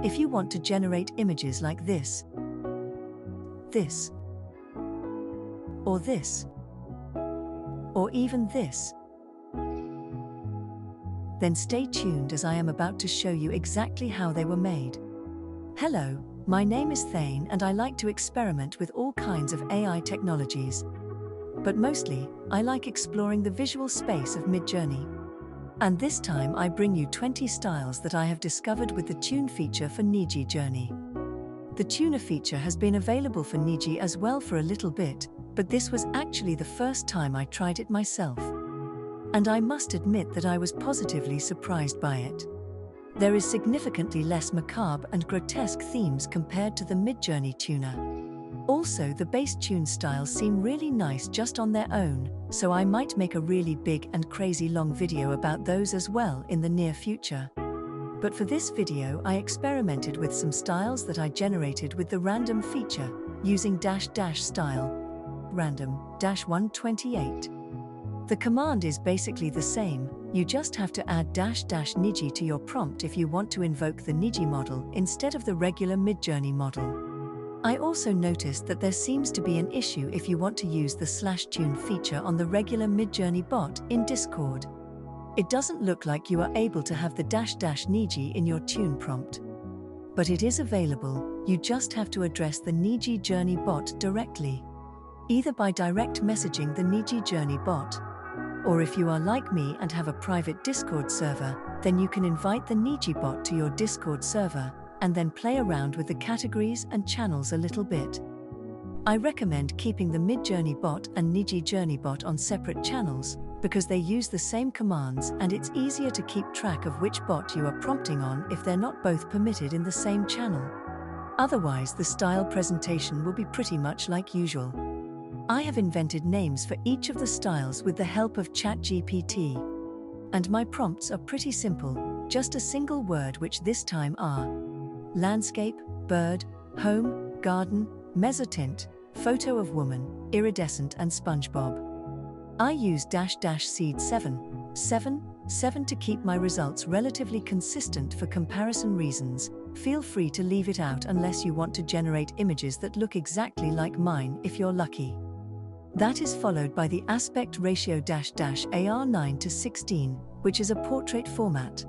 If you want to generate images like this, or this, or even this, then stay tuned as I am about to show you exactly how they were made. Hello, my name is Thane and I like to experiment with all kinds of AI technologies. But mostly, I like exploring the visual space of Midjourney. And this time I bring you 20 styles that I have discovered with the Tune feature for Nijijourney. The Tuner feature has been available for Niji as well for a little bit, but this was actually the first time I tried it myself. And I must admit that I was positively surprised by it. There is significantly less macabre and grotesque themes compared to the Midjourney tuner. Also, the base tune styles seem really nice just on their own, so I might make a really big and crazy long video about those as well in the near future. But for this video I experimented with some styles that I generated with the random feature, using --style, random-128. The command is basically the same, you just have to add --Niji to your prompt if you want to invoke the Niji model instead of the regular Midjourney model. I also noticed that there seems to be an issue if you want to use the /tune feature on the regular Midjourney bot in Discord. It doesn't look like you are able to have the --Niji in your tune prompt. But it is available, you just have to address the Nijijourney bot directly. Either by direct messaging the Nijijourney bot, or if you are like me and have a private Discord server, then you can invite the Niji bot to your Discord server, and then play around with the categories and channels a little bit. I recommend keeping the Midjourney bot and Nijijourney bot on separate channels, because they use the same commands and it's easier to keep track of which bot you are prompting on if they're not both permitted in the same channel. Otherwise, the style presentation will be pretty much like usual. I have invented names for each of the styles with the help of ChatGPT. And my prompts are pretty simple, just a single word, which this time are landscape, bird, home, garden, mezzotint, photo of woman, iridescent and SpongeBob. I use --seed 7 to keep my results relatively consistent for comparison reasons. Feel free to leave it out unless you want to generate images that look exactly like mine if you're lucky. That is followed by the aspect ratio -AR9:16, which is a portrait format.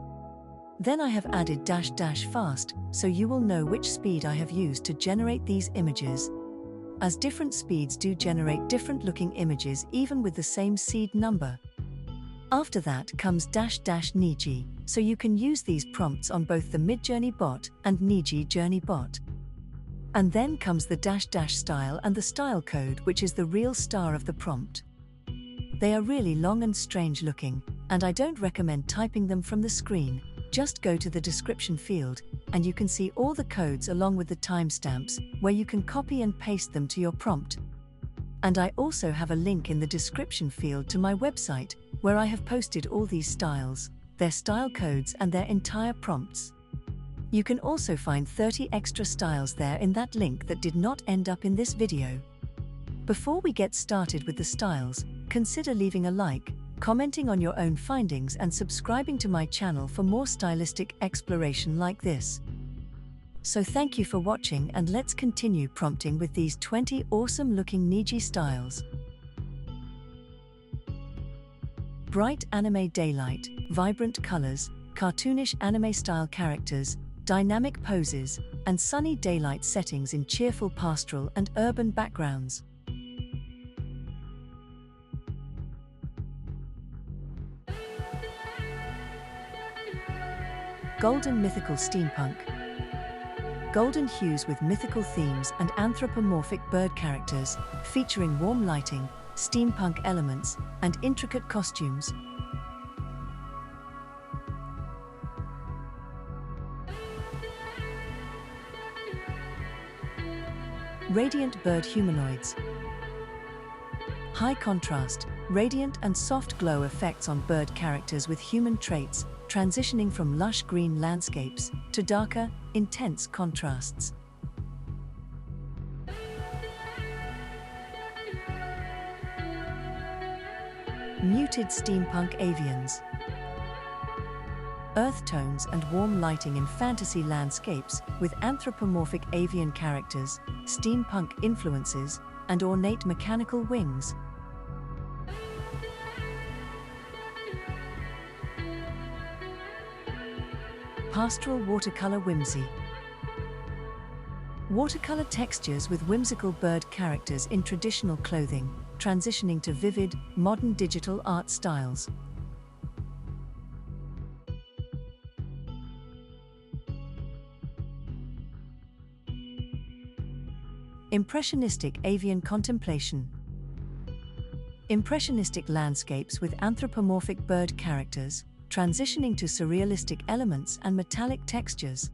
Then I have added --fast, so you will know which speed I have used to generate these images, as different speeds do generate different looking images even with the same seed number. After that comes --Niji, so you can use these prompts on both the Midjourney bot and Nijijourney bot. And then comes the --style and the style code, which is the real star of the prompt. They are really long and strange looking, and I don't recommend typing them from the screen. Just go to the description field, and you can see all the codes along with the timestamps, where you can copy and paste them to your prompt. And I also have a link in the description field to my website, where I have posted all these styles, their style codes and their entire prompts. You can also find 30 extra styles there in that link that did not end up in this video. Before we get started with the styles, consider leaving a like, commenting on your own findings and subscribing to my channel for more stylistic exploration like this. So thank you for watching, and let's continue prompting with these 20 awesome looking Niji styles. Bright anime daylight, vibrant colors, cartoonish anime style characters, dynamic poses, and sunny daylight settings in cheerful pastoral and urban backgrounds. Golden mythical steampunk. Golden hues with mythical themes and anthropomorphic bird characters, featuring warm lighting, steampunk elements, and intricate costumes. Radiant bird humanoids. High contrast, radiant and soft glow effects on bird characters with human traits, transitioning from lush green landscapes to darker, intense contrasts. Muted steampunk avians. earth tones and warm lighting in fantasy landscapes with anthropomorphic avian characters, steampunk influences, and ornate mechanical wings. Pastoral watercolor whimsy. Watercolor textures with whimsical bird characters in traditional clothing, transitioning to vivid, modern digital art styles. Impressionistic avian contemplation. Impressionistic landscapes with anthropomorphic bird characters, transitioning to surrealistic elements and metallic textures.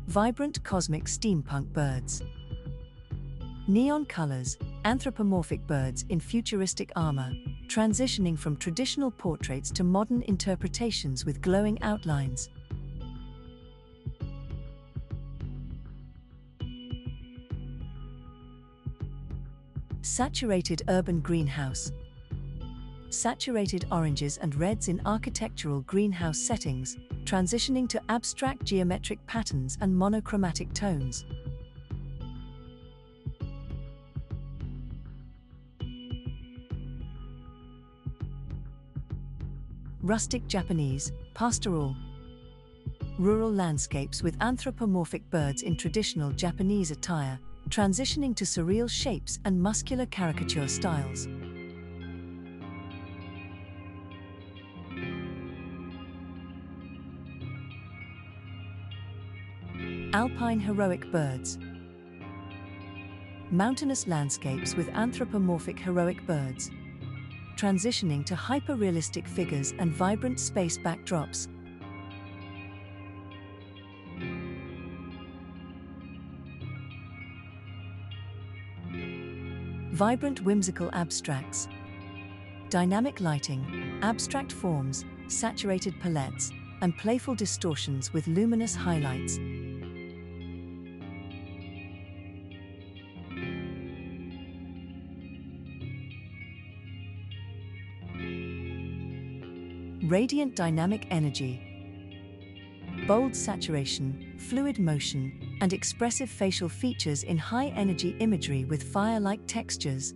Vibrant cosmic steampunk birds. Neon colors, anthropomorphic birds in futuristic armor, transitioning from traditional portraits to modern interpretations with glowing outlines. Saturated urban greenhouse. Saturated oranges and reds in architectural greenhouse settings, transitioning to abstract geometric patterns and monochromatic tones. Rustic Japanese, pastoral. Rural landscapes with anthropomorphic birds in traditional Japanese attire, transitioning to surreal shapes and muscular caricature styles. Alpine heroic birds. Mountainous landscapes with anthropomorphic heroic birds, transitioning to hyper-realistic figures and vibrant space backdrops. Vibrant whimsical abstracts. Dynamic lighting, abstract forms, saturated palettes, and playful distortions with luminous highlights. Radiant dynamic energy. Bold saturation, fluid motion, and expressive facial features in high-energy imagery with fire-like textures.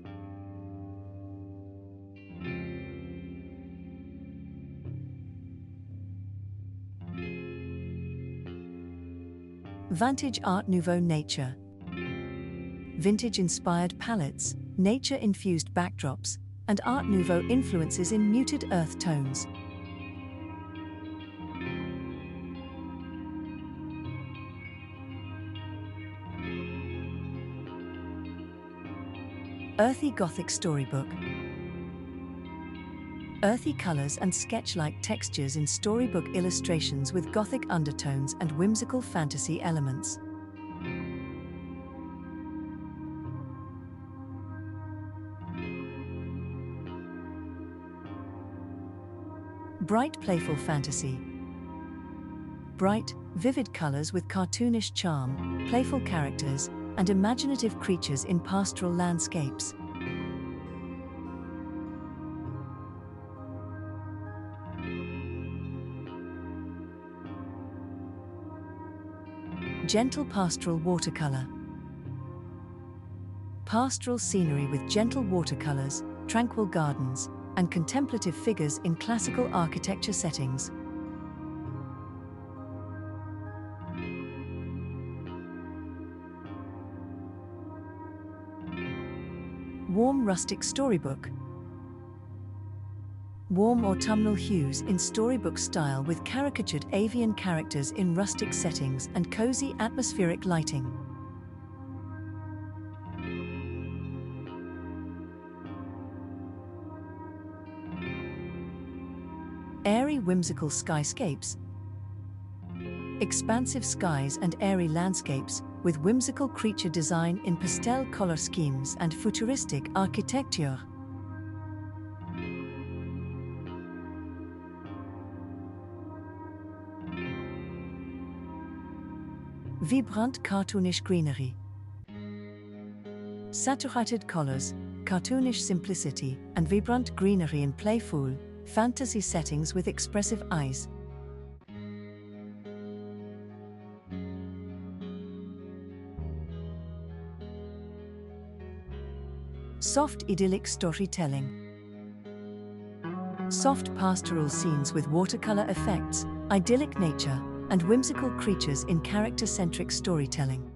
Vintage Art Nouveau Nature. Vintage-inspired palettes, nature-infused backdrops, and Art Nouveau influences in muted earth tones. Earthy Gothic Storybook. Earthy colors and sketch-like textures in storybook illustrations with Gothic undertones and whimsical fantasy elements. Bright Playful Fantasy. Bright, vivid colors with cartoonish charm, playful characters, and imaginative creatures in pastoral landscapes. Gentle Pastoral Watercolor. Pastoral scenery with gentle watercolors, tranquil gardens, and contemplative figures in classical architecture settings. Warm Rustic Storybook. Warm autumnal hues in storybook style with caricatured avian characters in rustic settings and cozy atmospheric lighting. Airy Whimsical Skyscapes. Expansive skies and airy landscapes with whimsical creature design in pastel color schemes and futuristic architecture. Vibrant Cartoonish Greenery. saturated colors, cartoonish simplicity, and vibrant greenery in playful fantasy settings with expressive eyes. Soft idyllic storytelling. Soft pastoral scenes with watercolor effects, idyllic nature, and whimsical creatures in character-centric storytelling.